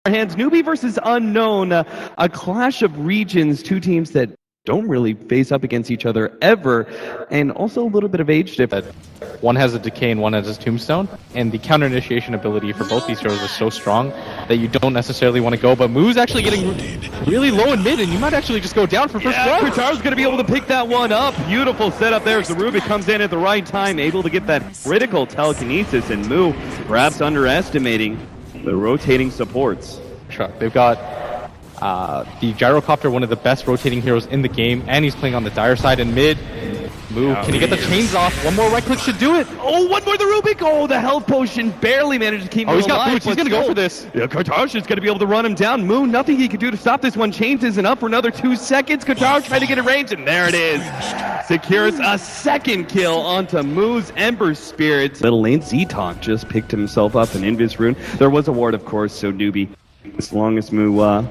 Hands, NewBee versus Unknown, a clash of regions, two teams that don't really face up against each other ever, and also a little bit of age difference. One has a decay and one has his tombstone, and the counter initiation ability for both these heroes is so strong that you don't necessarily want to go, but Moo's actually getting really low in mid, and you might actually just go down for first blood. Kataro's going to be able to pick that one up. Beautiful setup there as the Rubik comes in at the right time, able to get that critical telekinesis, and Moo perhaps underestimating the rotating supports. They've got the Gyrocopter, one of the best rotating heroes in the game, and he's playing on the dire side in mid. Moo, can he get the chains off? One more right click should do it. Oh, one more the Rubik. Oh, the health potion barely managed to keep him alive. He's got boots. He's going to go for this. Yeah, Kataro's just going to be able to run him down. Moo, nothing he can do to stop this one. Chains isn't up for another 2 seconds. Kataro trying to get in range, and there it is. Secures a second kill onto Moo's Ember Spirit. Middle lane, Z-Talk just picked himself up an Invis rune. There was a ward, of course, so NewBee, as long as Moo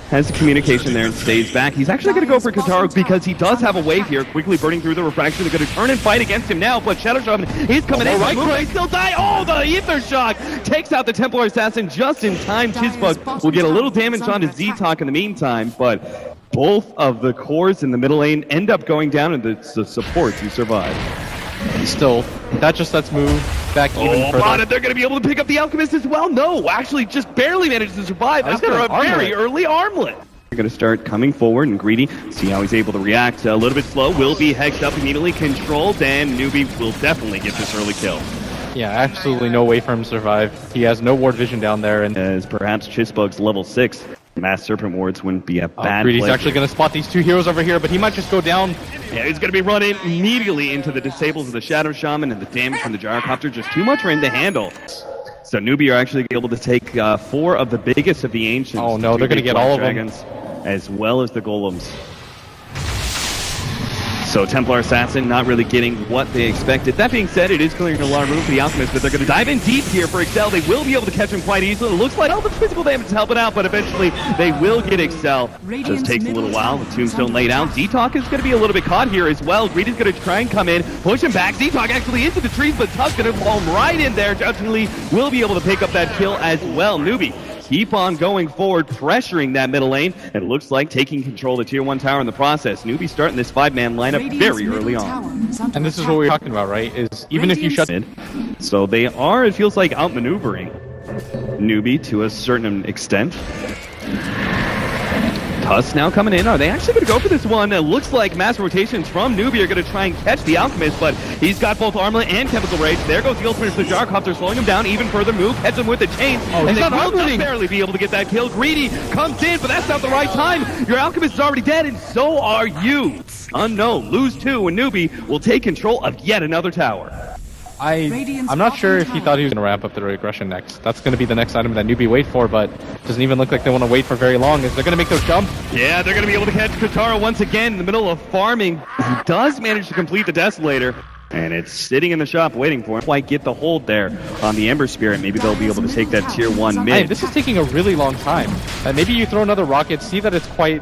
has the communication there and stays back, he's actually going to go for Kataro because he does have a wave here, quickly burning through the refraction. They're going to turn and fight against him now, but Shadow Shaman, he's coming in. Right, he still die. Oh, the Ether Shock takes out the Templar Assassin just in time. Chizbug will get a little damage onto Z-Talk in the meantime, but both of the cores in the middle lane end up going down, and it's the supports who survive. Still, that just lets Moo back even further. Oh, they're going to be able to pick up the Alchemist as well. No, actually just barely managed to survive after a very early armlet. They're going to start coming forward, and Greedy, see how he's able to react. A little bit slow, will be hexed up immediately, controlled, and NewBee will definitely get this early kill. Yeah, absolutely no way for him to survive. He has no ward vision down there, and as perhaps Chizbug's level 6. Mass Serpent wards wouldn't be a bad Greedy's actually going to spot these two heroes over here, but he might just go down. Yeah, he's going to be running immediately into the disables of the Shadow Shaman, and the damage from the Gyrocopter, just too much for him to handle. So NewBee are actually able to take 4 of the biggest of the Ancients. Oh no, they're going to get all of them. As well as the Golems. So Templar Assassin not really getting what they expected. That being said, it is clearing a lot of room for the Alchemist, but they're going to dive in deep here for Excel. They will be able to catch him quite easily. It looks like all the physical damage is helping out, but eventually they will get Excel. Just takes a little while. The Tombstone laid out. Z-Talk is going to be a little bit caught here as well. Greedy's going to try and come in, push him back. Z-Talk actually into the trees, but Tuck's going to fall right in there. Ultimately will be able to pick up that kill as well. NewBee keep on going forward, pressuring that middle lane. It looks like taking control of the Tier 1 tower in the process. NewBee starting this 5-man lineup very early on. And this is what we were talking about, right? Is even if you shut mid, so they are, it feels like, outmaneuvering NewBee to a certain extent. Tusk now coming in. Are they actually going to go for this one? It looks like mass rotations from NewBee are going to try and catch the Alchemist, but he's got both Armlet and Chemical Rage. There goes the ultimate for the Gyrocopter, slowing him down even further. Moo catch him with the chains, and they will just barely be able to get that kill. Greedy comes in, but that's not the right time. Your Alchemist is already dead, and so are you. Unknown, lose 2, and NewBee will take control of yet another tower. I'm not sure if he thought he was going to ramp up the regression next. That's going to be the next item that NewBee wait for, but doesn't even look like they want to wait for very long. Is they're going to make those jump? Yeah, they're going to be able to catch Kataro once again in the middle of farming. He does manage to complete the Desolator, and it's sitting in the shop waiting for him. Quite get the hold there on the Ember Spirit. Maybe they'll be able to take that Tier 1 mid. Hey, this is taking a really long time. Maybe you throw another rocket, see that it's quite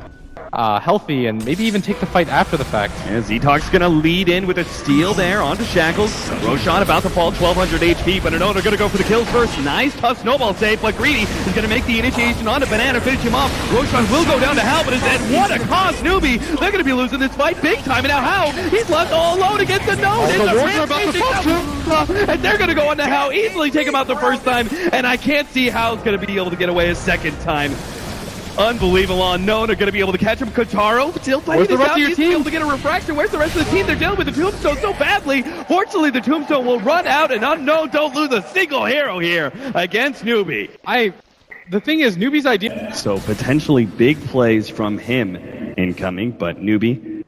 healthy, and maybe even take the fight after the fact. And Z-Talk's gonna lead in with a steal there onto Shackles. Roshan about to fall 1200 HP, but no, they're gonna go for the kills first. Nice tough snowball save, but Greedy is gonna make the initiation onto Banana, finish him off. Roshan will go down to Hal, but is at what a cost, NewBee? They're gonna be losing this fight big time, and now Hal, he's left all alone against the Node. The wards are about to fall, and they're gonna go on to Hal, easily take him out the first time, and I can't see Hal's gonna be able to get away a second time. Unbelievable. Unknown are going to be able to catch him. Kataro still fighting this out. He's able to get a refraction. Where's the rest of the team? They're dealing with the Tombstone so badly. Fortunately, the Tombstone will run out, and Unknown don't lose a single hero here against NewBee. The thing is, NewBee's idea. So potentially big plays from him incoming, but NewBee,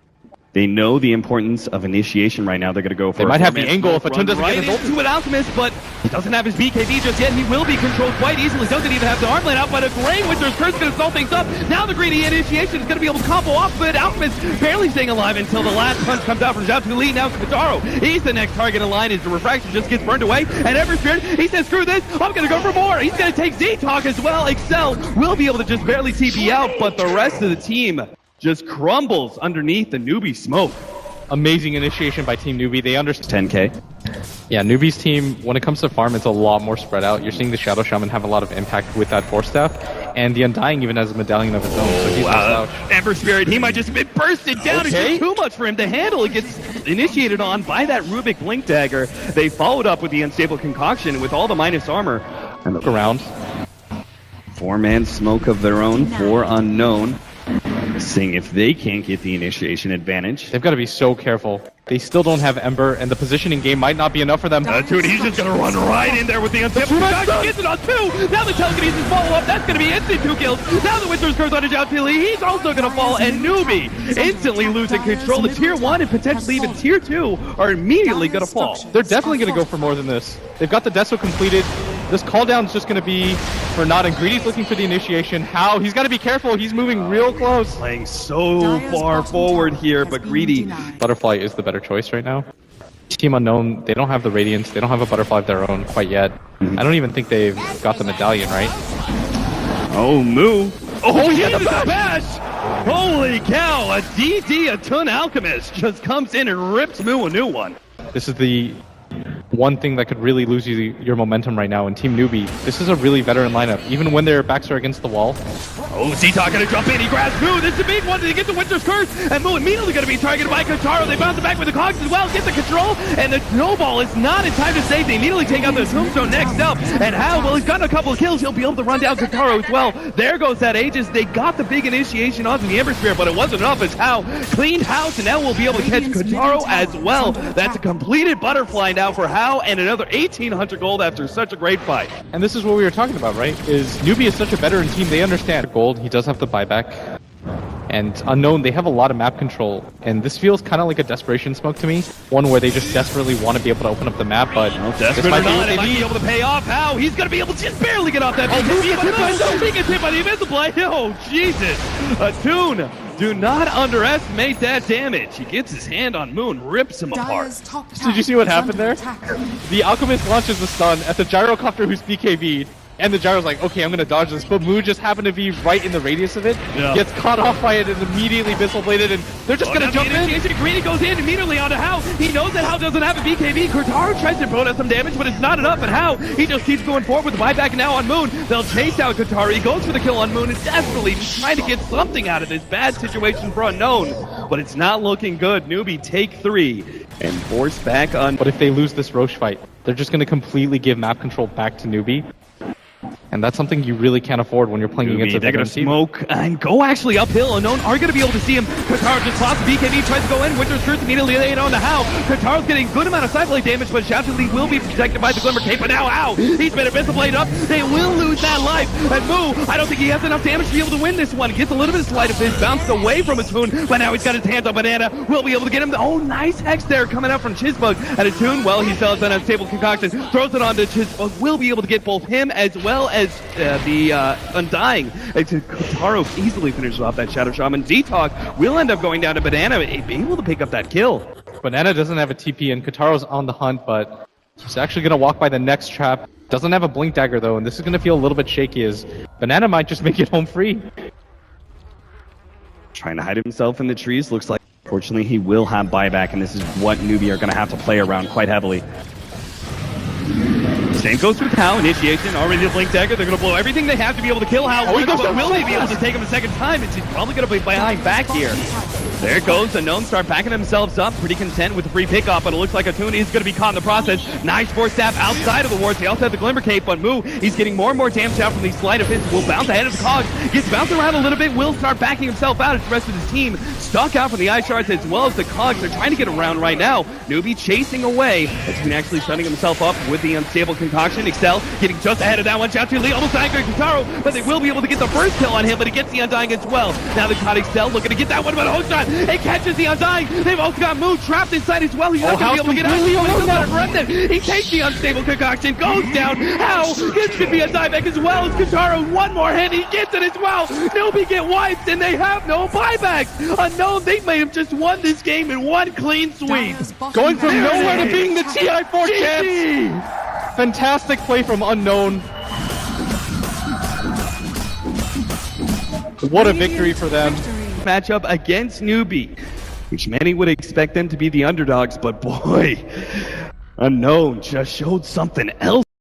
they know the importance of initiation right now. They're going to go for They might have the angle if a Tun doesn't get into an Alchemist, but he doesn't have his BKB just yet. He will be controlled quite easily. Doesn't even have the Armlet out, but a Grey Winter's Curse is going to stall things up. Now the Greedy initiation is going to be able to combo off, but Alchemist barely staying alive until the last punch comes out from Zhao to lead. Now Kataro, he's the next target in line as the refraction just gets burned away. And Ember Spirit, he says, screw this, I'm going to go for more. He's going to take Z-Talk as well. Excel will be able to just barely TP out, but the rest of the team just crumbles underneath the NewBee smoke. Amazing initiation by Team NewBee. They understand 10K. Yeah, NewBee's team, when it comes to farm, it's a lot more spread out. You're seeing the Shadow Shaman have a lot of impact with that Force Staff. And the Undying even has a medallion of his own, so he's no slouch. Ember Spirit, he might just have been bursted down. It's just too much for him to handle. It gets initiated on by that Rubik Blink Dagger. They followed up with the Unstable Concoction with all the minus armor. And look around. 4-man smoke of their own for Unknown. Seeing if they can't get the initiation advantage. They've got to be so careful. They still don't have Ember, and the positioning game might not be enough for them. Dude, he's just going to run right in there with the Unstable Concoction. He gets it on 2. Now the telekinesis follow-up. That's going to be instant 2 kills. Now the Winter's Curse on his Outtilly. He's also going to fall, and NewBee instantly losing control. The Tier 1 and potentially even Tier 2 are immediately going to fall. They're definitely going to go for more than this. They've got the Deso completed. This call down is just going to be for Not, and Greedy's looking for the initiation. How? He's got to be careful. He's moving real close. Playing so far forward here, but Greedy. Butterfly is the better choice right now. Team Unknown, they don't have the Radiance. They don't have a Butterfly of their own quite yet. I don't even think they've got the medallion, right? Oh, Moo. Oh, he has a bash! Holy cow, a DD, a Toon Alchemist, just comes in and rips Moo a new one. This is the one thing that could really lose you your momentum right now in Team NewBee. This is a really veteran lineup, even when their backs are against the wall. Oh, Z-Talk gonna jump in, he grabs Moo, this is a big one, to get the Winter's Curse, and Moo immediately gonna be targeted by Kotaro. They bounce it back with the Cogs as well, get the control, and the snowball is not in time to save. They immediately take out the Tombstone next up, and how? Well, he's gotten a couple of kills, he'll be able to run down Kotaro as well. There goes that Aegis. They got the big initiation onto the Ember Spirit, but it wasn't enough as How cleaned house, and now we'll be able to catch Kotaro as well. That's a completed Butterfly now for How, and another 1,800 gold after such a great fight. And this is what we were talking about, right? Is NewBee is such a veteran team, they understand gold. He does have the buyback. And Unknown, they have a lot of map control. And this feels kind of like a desperation smoke to me. One where they just desperately want to be able to open up the map, but desperate or not, it might be able to pay off. How? He's going to be able to just barely get off that. He gets hit by the Invisible. Oh, Jesus. A Toon. Do not underestimate that damage. He gets his hand on Moon, rips him apart. Did you see what happened there? The Alchemist launches the stun at the Gyrocopter who's BKB'd. And the Gyro's like, okay, I'm going to dodge this. But Moon just happened to be right in the radius of it. Yeah. Gets caught off by it and immediately Missile Bladed. And they're just going to jump in. Greedy goes in immediately onto How. He knows that How doesn't have a BKB. Kotaro tries to throw out some damage, but it's not enough. And How, he just keeps going forward with the buyback now on Moon. They'll chase out Kotaro. He goes for the kill on Moon and desperately trying to get something out of this bad situation for Unknown. But it's not looking good. NewBee take 3 and force back on. But if they lose this Roche fight, they're just going to completely give map control back to NewBee. And that's something you really can't afford when you're playing against a veteran team. Smoke and go actually uphill. Unknown are going to be able to see him. Kotaro just pops BKB, tries to go in. Winter's Curse immediately laid on to How. Kotaro's getting a good amount of side-blade damage, but Shoutley will be protected by the Glimmer Cape. But now How? He's been Invisible Blade up. They will lose that life. And Moo, I don't think he has enough damage to be able to win this one. Gets a little bit of sleight of fist, bounced away from his Toon, but now he's got his hands on Banana. Will be able to get him. Oh, nice Hex there coming out from Chisbug. And a Toon, well, he still has an unstable concoction. Throws it onto Chisbug. Will be able to get both him as well as the Undying. Kotaro easily finishes off that Shadow Shaman. Z-Talk will end up going down to Banana, able to pick up that kill. Banana doesn't have a TP, and Kotaro's on the hunt, but he's actually going to walk by the next trap. Doesn't have a Blink Dagger, though, and this is going to feel a little bit shaky as Banana might just make it home free. Trying to hide himself in the trees. Looks like, fortunately, he will have buyback, and this is what NewBee are going to have to play around quite heavily. Same goes with How. Initiation, already the Blink Dagger. They're going to blow everything they have to be able to kill How. Oh, but will they be able to take him a second time? It's probably going to be behind back here. There it goes. The Gnomes start backing themselves up. Pretty content with the free pickoff, but it looks like a Toon is going to be caught in the process. Nice Force Staff outside of the wards. They also have the Glimmer Cape, but Moo, he's getting more and more damage out from these Sleight of Fist. Will bounce ahead of the Cogs. Gets bounced around a little bit. Will start backing himself out as the rest of his team stuck out from the Ice Shards as well as the Cogs. They're trying to get around right now. NewBee chasing away. Toon actually setting himself up with the Unstable Concoction. Excel getting just ahead of that one. Shoutley almost angering Kotaro, but they will be able to get the first kill on him, but he gets the Undying as well. Now the caught Excel looking to get that one, but a hook shot. It catches the Undying. They've also got Moo trapped inside as well. He's not going to be able to get out. He takes the Unstable Concoction, goes down. How? This could be a dieback as well as Kotaro. One more hit, he gets it as well. NewBee get wiped, and they have no buybacks. Unknown, they may have just won this game in one clean sweep. Going from nowhere to being the TI4 champs. Fantastic play from Unknown. What a victory for them. Matchup against NewBee, which many would expect them to be the underdogs, but boy, Unknown just showed something else.